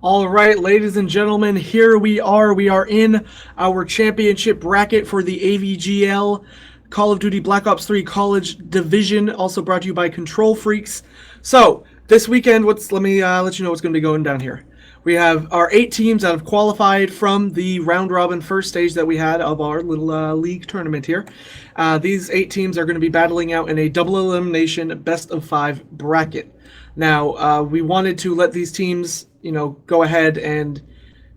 All right, ladies and gentlemen, here we are. We are in our championship bracket for the AVGL Call of Duty Black Ops 3 College Division, also brought to you by Control Freaks. So, this weekend, let me let you know what's going to be going down here. We have our 8 teams that have qualified from the round robin first stage that we had of our little league tournament here. These 8 teams are going to be battling out in a double elimination best of 5 bracket. Now, we wanted to let these teams, go ahead and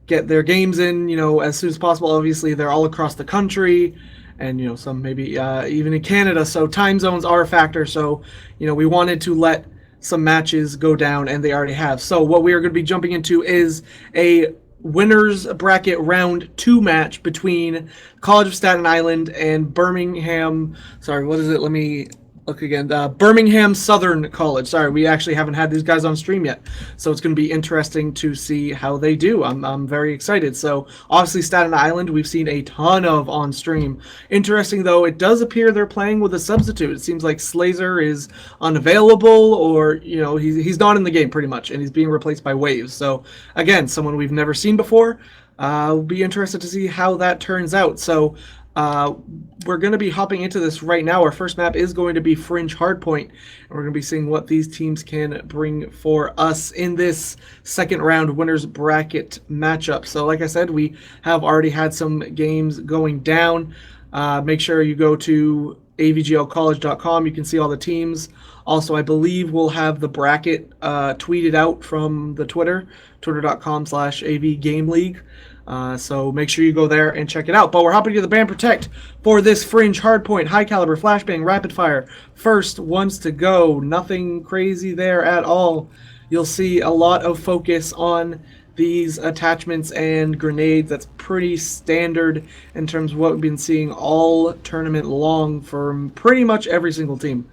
get their games in, as soon as possible. Obviously, they're all across the country, and some maybe even in Canada. So time zones are a factor. So, we wanted to let some matches go down, and they already have. So what we are going to be jumping into is a winners bracket round 2 match between College of Staten Island and Birmingham. Sorry, what is it? Let me look again. Birmingham Southern College. Sorry, we actually haven't had these guys on stream yet, so it's going to be interesting to see how they do. I'm very excited. So obviously Staten Island we've seen a ton of on stream. Interesting though, it does appear they're playing with a substitute. It seems like Slazer is unavailable, or he's not in the game pretty much, and he's being replaced by Waves. So again, someone we've never seen before. We'll be interested to see how that turns out. So we're going to be hopping into this right now. Our first map is going to be Fringe Hardpoint, and we're going to be seeing what these teams can bring for us in this second round winners bracket matchup. So like I said, we have already had some games going down. Make sure you go to avglcollege.com. You can see all the teams. Also, I believe we'll have the bracket tweeted out from the twitter.com/avgameleague. So make sure you go there and check it out. But we're hopping to the Band Protect for this Fringe Hardpoint high caliber flashbang rapid fire. First ones to go. Nothing crazy there at all. You'll see a lot of focus on these attachments and grenades. That's pretty standard in terms of what we've been seeing all tournament long from pretty much every single team.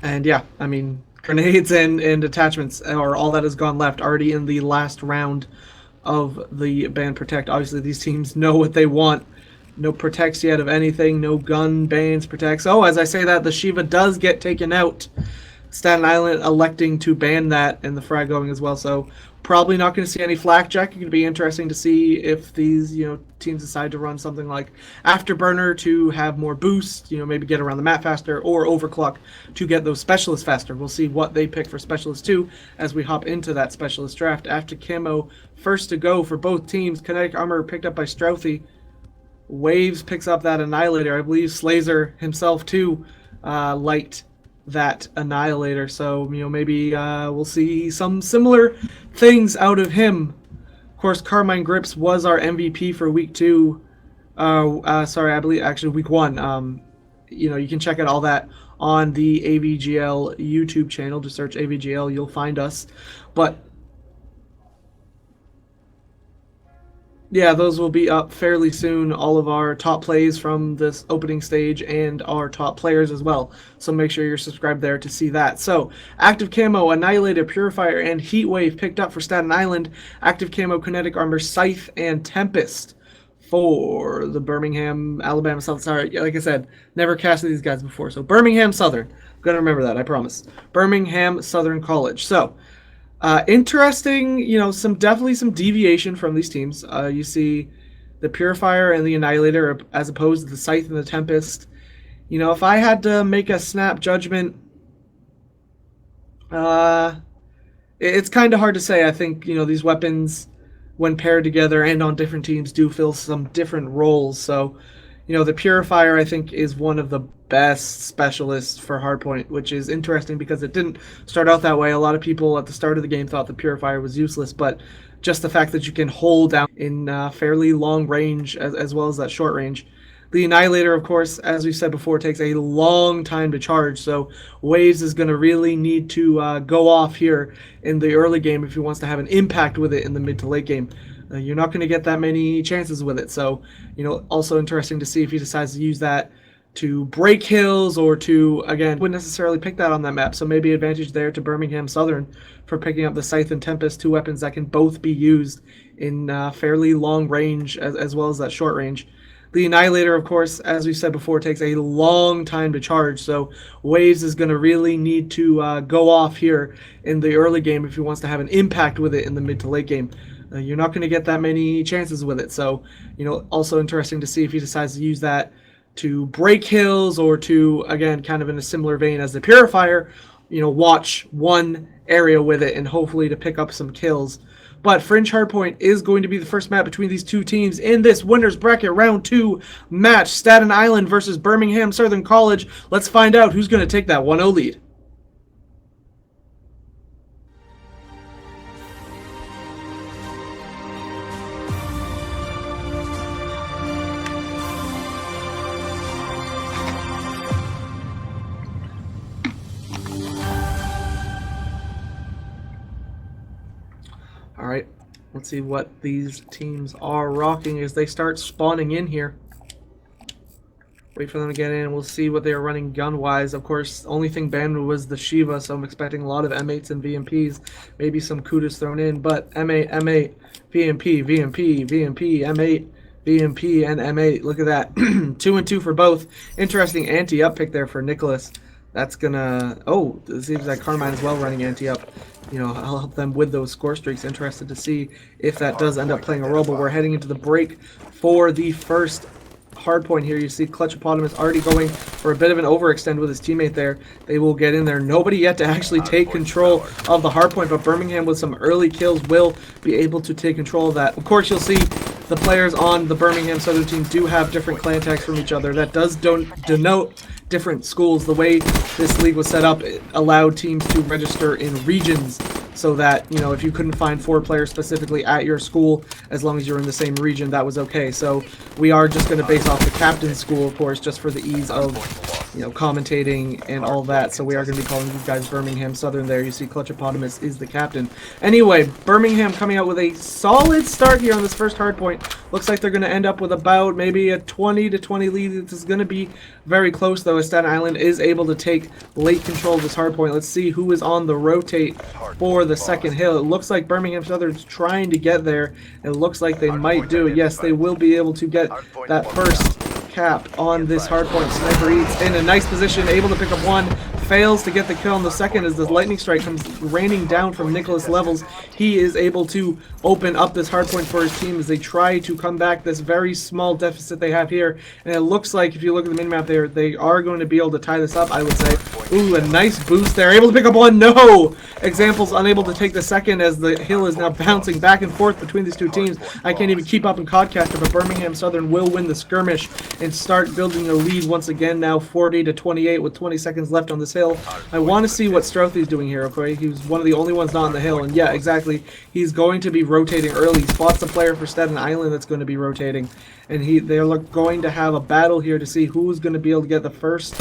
And yeah, I mean, grenades and attachments are all that has gone left already in the last round of the Band Protect. Obviously, these teams know what they want. No protects yet of anything. No gun bans, protects. Oh, as I say that, the Shiva does get taken out. Staten Island electing to ban that, and the frag going as well. So probably not going to see any flakjack. It's going to be interesting to see if these teams decide to run something like Afterburner to have more boost. Maybe get around the map faster, or Overclock to get those specialists faster. We'll see what they pick for specialists too as we hop into that specialist draft. After Camo, first to go for both teams. Kinetic Armor picked up by Strouthy. Waves picks up that Annihilator. I believe Slazer himself too liked that Annihilator, so maybe we'll see some similar things out of him. Of course, Carmine Grips was our MVP for week 2. Sorry, I believe actually week 1. You can check out all that on the AVGL YouTube channel. Just search AVGL, you'll find us. But yeah, those will be up fairly soon. All of our top plays from this opening stage and our top players as well. So make sure you're subscribed there to see that. So Active Camo, Annihilator, Purifier, and Heatwave picked up for Staten Island. Active Camo, Kinetic Armor, Scythe, and Tempest for the Birmingham, Alabama South. Sorry, like I said, never casted these guys before. So Birmingham Southern. I'm going to remember that, I promise. Birmingham Southern College. So interesting, definitely some deviation from these teams. You see the Purifier and the Annihilator as opposed to the Scythe and the Tempest. If I had to make a snap judgment, it's kind of hard to say. I think, these weapons, when paired together and on different teams, do fill some different roles. So, the Purifier, I think, is one of the best specialists for Hardpoint, which is interesting because it didn't start out that way. A lot of people at the start of the game thought the Purifier was useless, but just the fact that you can hold down in fairly long range as well as that short range. The Annihilator, of course, as we said before, takes a long time to charge, so Waves is going to really need to go off here in the early game if he wants to have an impact with it in the mid to late game. You're not going to get that many chances with it, so also interesting to see if he decides to use that to break hills or to, again, wouldn't necessarily pick that on that map, so maybe advantage there to Birmingham Southern for picking up the Scythe and Tempest, 2 weapons that can both be used in fairly long range as well as that short range. The Annihilator, of course, as we said before, takes a long time to charge, so Waves is going to really need to go off here in the early game if he wants to have an impact with it in the mid to late game. You're not going to get that many chances with it, so, also interesting to see if he decides to use that to break hills or to, again, kind of in a similar vein as the Purifier, watch one area with it and hopefully to pick up some kills. But Fringe Hardpoint is going to be the first map between these two teams in this winners bracket round 2 match. Staten Island versus Birmingham Southern College. Let's find out who's going to take that 1-0 lead. Alright, let's see what these teams are rocking as they start spawning in here. Wait for them to get in and we'll see what they are running gun-wise. Of course, the only thing banned was the Shiva, so I'm expecting a lot of M8s and VMPs. Maybe some Kudas thrown in, but M8, M8, VMP, VMP, VMP, M8, VMP, and M8. Look at that. 2 and 2 for both. Interesting anti-up pick there for Nicholas. That's gonna... Oh, it seems like Carmine is well running anti-up. I'll help them with those score streaks. Interested to see if that does end up playing a role, but we're heading into the break for the first hardpoint here. You see Clutchopotamus already going for a bit of an overextend with his teammate there. They will get in there. Nobody yet to actually take control of the hardpoint, but Birmingham with some early kills will be able to take control of that. Of course, you'll see the players on the Birmingham Southern team do have different clan tags from each other. That does denote different schools. The way this league was set up, it allowed teams to register in regions so that, if you couldn't find 4 players specifically at your school, as long as you're in the same region, that was okay. So we are just going to base off the captain's school, of course, just for the ease of, commentating and all that. So we are going to be calling these guys Birmingham Southern there. You see Clutchopotamus is the captain. Anyway, Birmingham coming out with a solid start here on this first hardpoint. Looks like they're going to end up with about maybe a 20-20 lead. This is going to be very close, though, as Staten Island is able to take late control of this hardpoint. Let's see who is on the rotate for the second hill. It looks like Birmingham Southern's trying to get there. It looks like they might do it. Yes, they will be able to get that first cap on this hardpoint. Sniper Eats in a nice position, able to pick up one, fails to get the kill on the second as the lightning strike comes raining down from Nicholas Levels. He is able to open up this hardpoint for his team as they try to come back this very small deficit they have here. And it looks like, if you look at the minimap there, they are going to be able to tie this up, I would say. Ooh, a nice boost there. Able to pick up one. No! Example's unable to take the second as the hill is now bouncing back and forth between these two teams. I can't even keep up in Codcaster, but Birmingham Southern will win the skirmish and start building a lead once again, now 40-28 with 20 seconds left on this hill. I want to see what Strouthy's doing here, okay? He was one of the only ones not on the hill, and yeah, exactly. He's going to be rotating early. He spots the player for Staten Island that's going to be rotating, and they're going to have a battle here to see who's going to be able to get the first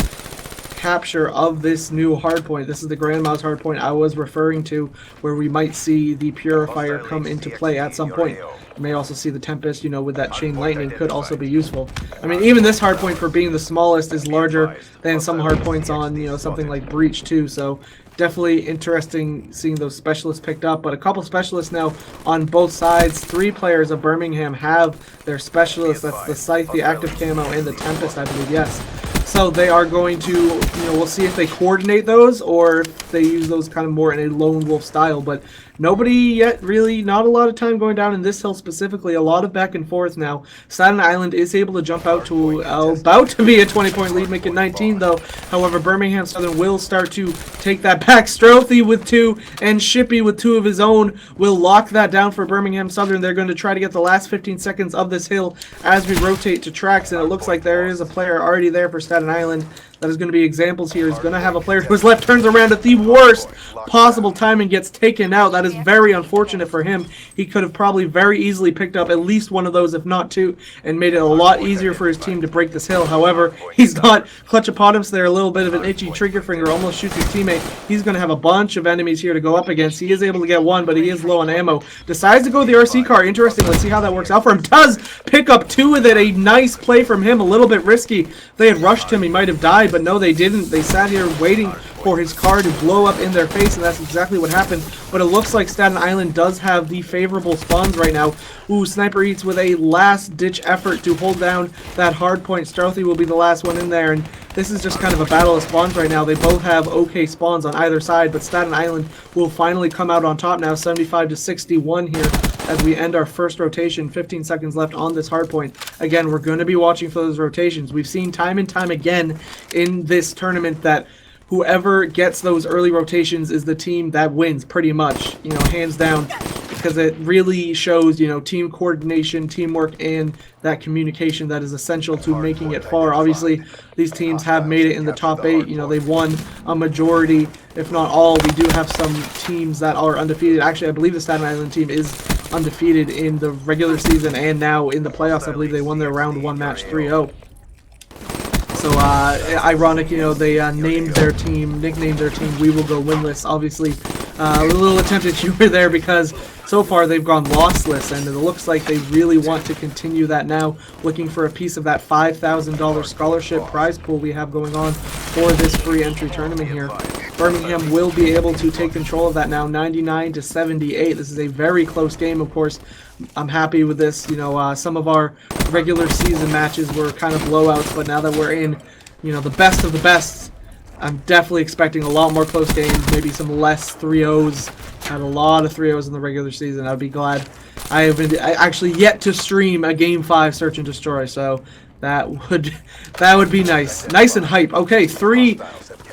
capture of this new hardpoint. This is the Grandma's hardpoint I was referring to, where we might see the Purifier come into play at some point. You may also see the Tempest, with that chain lightning could also be useful. I mean, even this hardpoint, for being the smallest, is larger than some hardpoints on, something like Breach too, so definitely interesting seeing those specialists picked up, but a couple specialists now on both sides. 3 players of Birmingham have their specialists. That's the Scythe, the active camo, and the Tempest, I believe, yes. So they are going to, we'll see if they coordinate those or if they use those kind of more in a lone wolf style. But nobody yet really, not a lot of time going down in this hill specifically. A lot of back and forth now. Staten Island is able to jump out to about to be a 20-point lead, make it 19 though. However, Birmingham Southern will start to take that back. Strouthy with 2 and Shippy with 2 of his own will lock that down for Birmingham Southern. They're going to try to get the last 15 seconds of this hill as we rotate to tracks, and it looks like there is a player already there for Staten Island. That is going to be Examples here. He's going to have a player to his left, turns around at the worst possible time and gets taken out. That is very unfortunate for him. He could have probably very easily picked up at least one of those, if not 2, and made it a lot easier for his team to break this hill. However, he's got Clutchopotamus there, a little bit of an itchy trigger finger, almost shoots his teammate. He's going to have a bunch of enemies here to go up against. He is able to get one, but he is low on ammo. Decides to go with the RC car. Interesting. Let's see how that works out for him. Does pick up 2 with it. A nice play from him. A little bit risky. If they had rushed him, he might have died. side, but no, they didn't. They sat here waiting for his car to blow up in their face, and that's exactly what happened. But it looks like Staten Island does have the favorable spawns right now. Ooh, Sniper Eats with a last-ditch effort to hold down that hard point. Stealthy will be the last one in there, and this is just kind of a battle of spawns right now. They both have okay spawns on either side, but Staten Island will finally come out on top now, 75 to 61 here as we end our first rotation. 15 seconds left on this hard point. Again, we're going to be watching for those rotations. We've seen time and time again in this tournament that whoever gets those early rotations is the team that wins, pretty much, you know, hands down, because it really shows, you know, team coordination, teamwork, and that communication that is essential to making it far. Obviously, these teams have made it in the top 8. You know, they've won a majority, if not all. We do have some teams that are undefeated. Actually, I believe the Staten Island team is undefeated in the regular season and now in the playoffs. I believe they won their round 1 match 3-0. So, ironic, you know, they nicknamed their team, We Will Go Winless. Obviously, a little attempted humor there because so far they've gone lossless, and it looks like they really want to continue that now, looking for a piece of that $5,000 scholarship prize pool we have going on for this free entry tournament here. Birmingham will be able to take control of that now, 99 to 78. This is a very close game, of course. I'm happy with this. You know, some of our regular season matches were kind of blowouts, but now that we're in, you know, the best of the best, I'm definitely expecting a lot more close games, maybe some less 3-0s. Had a lot of 3-0s in the regular season. I'd be glad. I actually yet to stream a Game 5 Search and Destroy, so that would be nice. Nice and hype. Okay, 3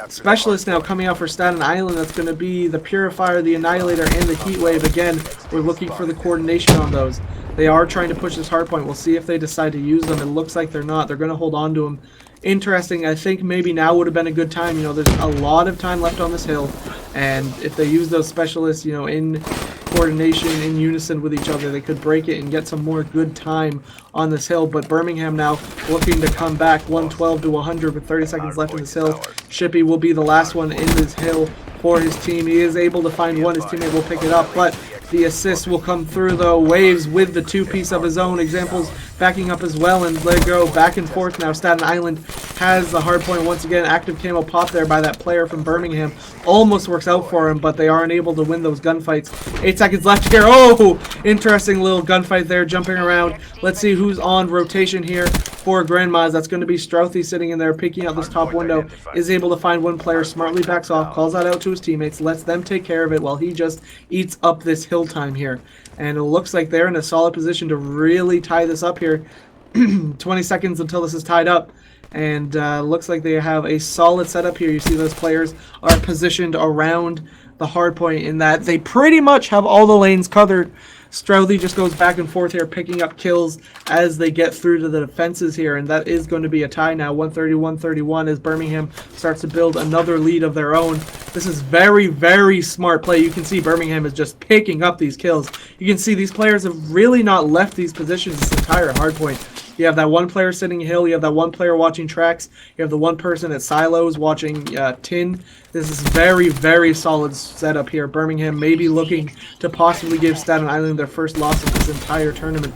specialists now coming out for Staten Island. That's going to be the Purifier, the Annihilator, and the Heatwave. Again, we're looking for the coordination on those. They are trying to push this hardpoint. We'll see if they decide to use them. It looks like they're not. They're going to hold on to them. Interesting. I think maybe now would have been a good time. You know, there's a lot of time left on this hill, and if they use those specialists, you know, in coordination, in unison with each other, they could break it and get some more good time on this hill. But Birmingham now looking to come back, 112 to 100 with 30 seconds left in this hill. Shippy will be the last one in this hill for his team. He is able to find one. His teammate will pick it up, but the assist will come through, though. Waves with the 2-piece of his own. Examples backing up as well, and let it go back and forth now. Staten Island has the hard point once again. Active camo pop there by that player from Birmingham. Almost works out for him, but they aren't able to win those gunfights. 8 seconds left here. Oh, interesting little gunfight there, jumping around. Let's see who's on rotation here for Grandmas. That's going to be Strouthy sitting in there, peeking out this top window. Is able to find one player, smartly backs off, calls that out to his teammates, lets them take care of it while he just eats up this hill time here. And it looks like they're in a solid position to really tie this up here. 20 seconds until this is tied up. And looks like they have a solid setup here. You see those players are positioned around the hard point in that they pretty much have all the lanes covered. Strouthy just goes back and forth here, picking up kills as they get through to the defenses here, and that is going to be a tie now, 131-31, as Birmingham starts to build another lead of their own. This is very, very smart play. You can see Birmingham is just picking up these kills. You can see these players have really not left these positions this entire hardpoint. You have that one player sitting hill, you have that one player watching tracks, you have the one person at silos watching tin. This is very, very solid setup here. Birmingham may be looking to possibly give Staten Island their first loss of this entire tournament.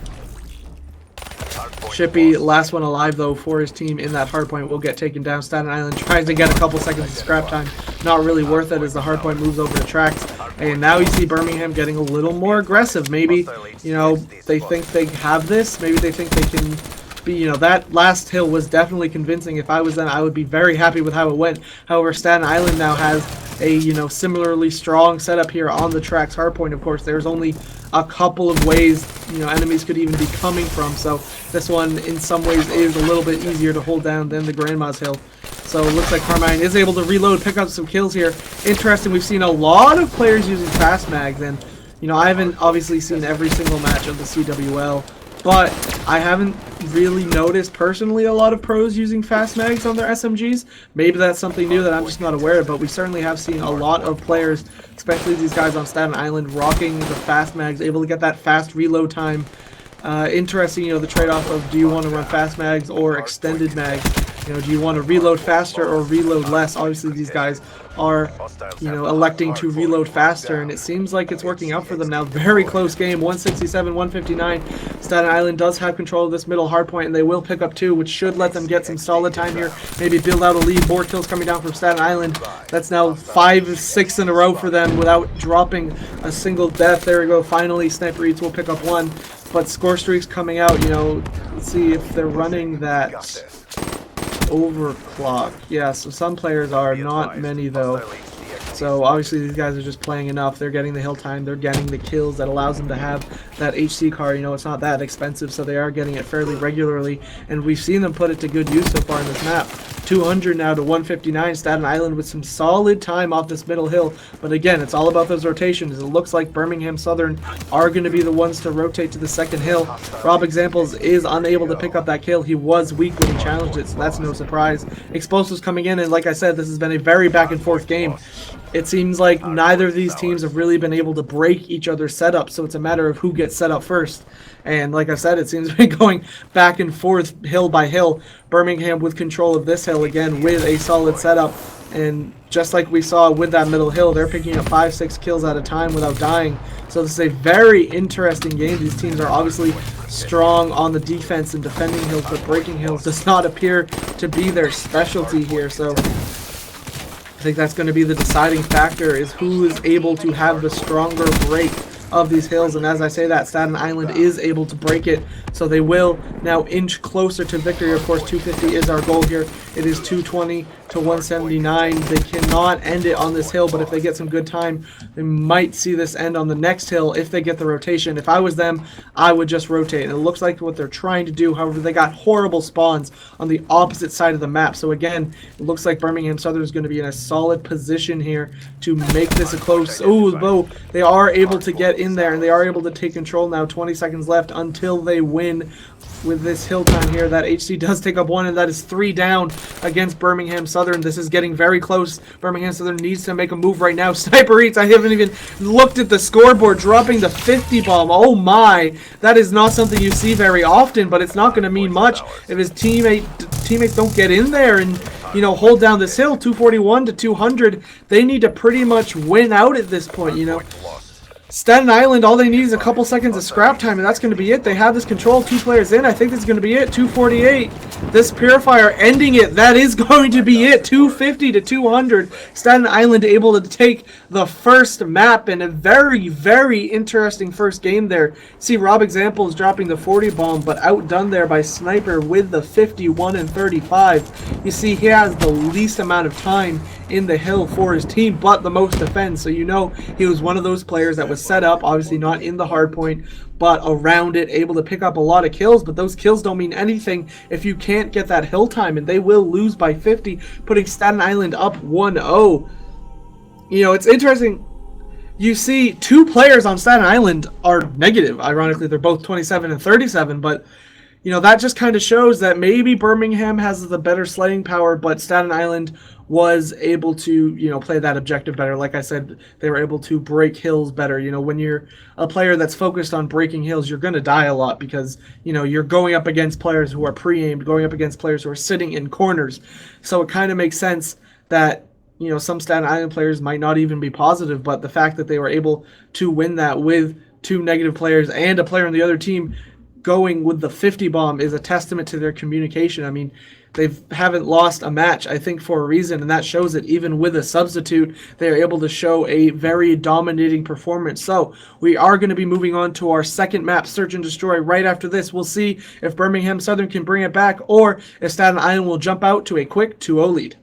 Shippy, last one alive though for his team in that hardpoint, will get taken down. Staten Island tries to get a couple seconds of scrap time. Not really worth it as the hardpoint moves over to tracks. And now you see Birmingham getting a little more aggressive. Maybe, you know, they think they have this. Maybe they think they can be, you know, that last hill was definitely convincing. If I was them, I would be very happy with how it went. However, Staten Island now has a, you know, similarly strong setup here on the tracks hardpoint. Of course, there's only a couple of ways, you know, enemies could even be coming from. So this one, in some ways, is a little bit easier to hold down than the Grandma's hill. So it looks like Carmine is able to reload, pick up some kills here. Interesting, we've seen a lot of players using fast mags, and, you know, I haven't obviously seen every single match of the CWL, but I haven't really noticed personally a lot of pros using fast mags on their SMGs. Maybe that's something new that I'm just not aware of, but we certainly have seen a lot of players, especially these guys on Staten Island, rocking the fast mags, able to get that fast reload time. Interesting, you know, the trade-off of do you want to run fast mags or extended mags. You know, do you want to reload faster or reload less? Obviously, these guys are, you know, electing to reload faster, and it seems like it's working out for them now. Very close game, 167-159. Staten Island does have control of this middle hardpoint, and they will pick up 2, which should let them get some solid time here. Maybe build out a lead. More kills coming down from Staten Island. That's now 5-6 in a row for them without dropping a single death. There we go. Finally, Sniper Eats will pick up 1. But score streaks coming out, you know, let's see if they're running that overclock. Yeah, so some players are, not many though. So obviously these guys are just playing enough. They're getting the hill time. They're getting the kills that allows them to have that HC car. You know, it's not that expensive, so they are getting it fairly regularly. And we've seen them put it to good use so far in this map. 200 now to 159. Staten Island with some solid time off this middle hill. But again, it's all about those rotations. It looks like Birmingham Southern are going to be the ones to rotate to the second hill. Rob Examples is unable to pick up that kill. He was weak when he challenged it, so that's no surprise. Explosives coming in, and like I said, this has been a very back and forth game. It seems like neither of these teams have really been able to break each other's setup, so it's a matter of who gets set up first. And like I said, it seems to be going back and forth hill by hill. Birmingham with control of this hill again with a solid setup. And just like we saw with that middle hill, they're picking up 5-6 kills at a time without dying. So this is a very interesting game. These teams are obviously strong on the defense and defending hills, but breaking hills does not appear to be their specialty here. So I think that's going to be the deciding factor, is who is able to have the stronger break of these hills. And as I say that, Staten Island is able to break it, so they will now inch closer to victory. Of course, 250 is our goal here. It is 220 to 179. They cannot end it on this hill, but if they get some good time, they might see this end on the next hill if they get the rotation. If I was them, I would just rotate. And it looks like what they're trying to do. However, they got horrible spawns on the opposite side of the map. So again, it looks like Birmingham Southern is going to be in a solid position here to make this a close. Oh, though they are able to get in there, and they are able to take control now. 20 seconds left until they win with this hill time here. That HC does take up 1, and that is 3 down against Birmingham Southern. This is getting very close. Birmingham Southern needs to make a move right now. Sniper Eats, I haven't even looked at the scoreboard, dropping the 50 bomb. Oh my, that is not something you see very often, but it's not going to mean much if his teammates don't get in there and, you know, hold down this hill. 241 to 200. They need to pretty much win out at this point, you know. Staten Island, all they need is a couple seconds of scrap time, and that's going to be it. They have this control, 2 players in. I think this is going to be it. 248. This Purifier ending it. That is going to be it. 250 to 200. Staten Island able to take the first map, in a very, very interesting first game there. See, Rob Examples dropping the 40 bomb, but outdone there by Sniper with the 51 and 35. You see, he has the least amount of time in the hill for his team, but the most defense. So you know he was one of those players that was set up, obviously not in the hard point, but around it, able to pick up a lot of kills. But those kills don't mean anything if you can't get that hill time, and they will lose by 50, putting Staten Island up 1-0. You know, it's interesting. You see 2 players on Staten Island are negative. Ironically, they're both 27 and 37, but you know, that just kind of shows that maybe Birmingham has the better slaying power, but Staten Island was able to, you know, play that objective better. Like I said, they were able to break hills better. You know, when you're a player that's focused on breaking hills, you're going to die a lot because, you know, you're going up against players who are pre-aimed, going up against players who are sitting in corners. So it kind of makes sense that, you know, some Staten Island players might not even be positive, but the fact that they were able to win that with 2 negative players and a player on the other team going with the 50 bomb is a testament to their communication. I mean, they haven't lost a match, I think, for a reason, and that shows it. Even with a substitute, they are able to show a very dominating performance. So we are going to be moving on to our second map, Search and Destroy, right after this. We'll see if Birmingham Southern can bring it back, or if Staten Island will jump out to a quick 2-0 lead.